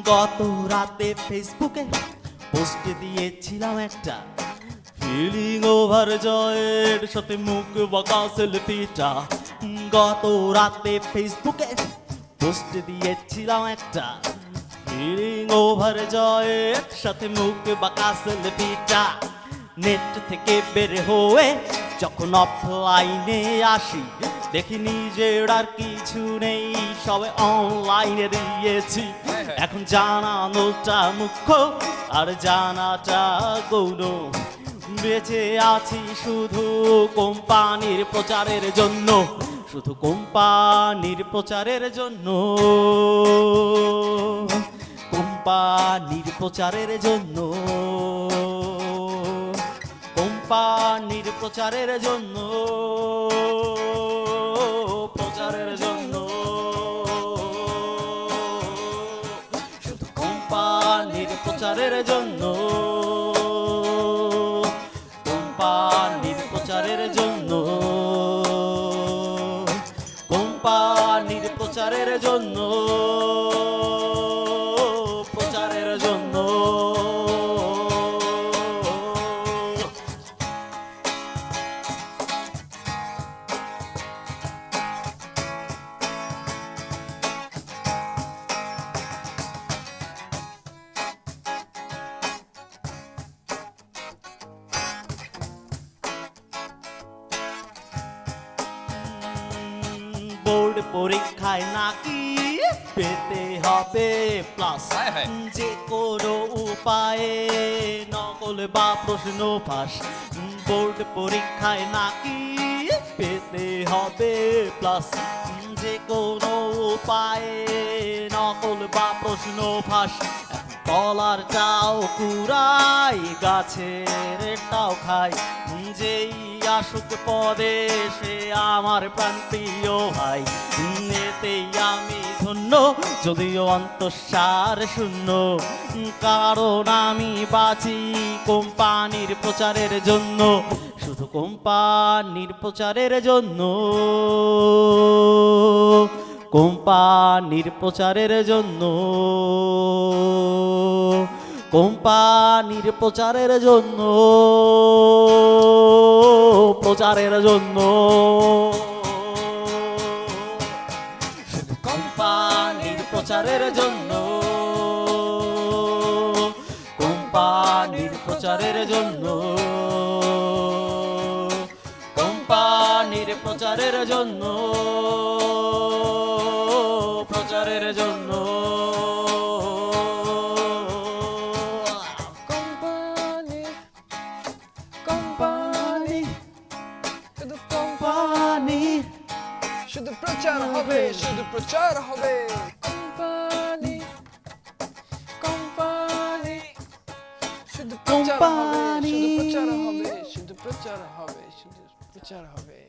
গত রাতে ফেসবুকে পোস্ট দিয়েছিলাম একটা ফিলিং ওভার জয়ের সাথে মুখ বাঁকা সেলফিটা। গত রাতে ফেসবুকে পোস্ট দিয়েছিলাম একটা ফিলিং ওভার জয়ের সাথে মুখ বাঁকা সেলফিটা। নেট থেকে বের হয়ে যখন অফলাইনে আসি দেখি নিজের আর কিছু নেই, সবে অনলাইনে দিয়েছি। এখন জানানোটা মুখ্য আর জানাটা গৌণ। বেঁচে আছি শুধু কোম্পানির প্রচারের জন্য, শুধু কোম্পানির প্রচারের জন্য, কোম্পানির প্রচারের জন্য, কোম্পানির প্রচারের জন্য, প্রচারের জন্য, শুধু কোম্পানির প্রচারের জন্য, কোম্পানির প্রচারের জন্য, কোম্পানির প্রচারের জন্য, প্রচারের জন্য। বোর্ড পরীক্ষায় নাকি পেতে হবে প্লাস, যে কোনো উপায়ে নকল বা প্রশ্ন ফাঁস। বোর্ড পরীক্ষায় নাকি পেতে হবে প্লাস, যে কোনো উপায়ে নকল বা প্রশ্ন ফাঁস। কলারটাও কুড়াই গাছেরটাও খাই, যেই আসুক পদে সে আমার প্রান্তীয় ভাই। এতেই আমি ধন্য যদিও অন্তঃসার শূন্য, কারণ আমি বাঁচি কোম্পানির প্রচারের জন্য, শুধু কোম্পানির প্রচারের জন্য, কোম্পানির প্রচারের জন্য, কোম্পানির প্রচারের জন্য, প্রচারের জন্য, শুধু কোম্পানির প্রচারের জন্য, কোম্পানির প্রচারের জন্য, কোম্পানির প্রচারের জন্য, প্রচারের জন্য। কোম্পানি কোম্পানি শুধু কোম্পানি শুধু প্রচার হবে, শুধু প্রচার হবে। কোম্পানি কোম্পানি শুধু প্রচার হবে, শুধু প্রচার হবে, শুধু প্রচার হবে, শুধু প্রচার হবে।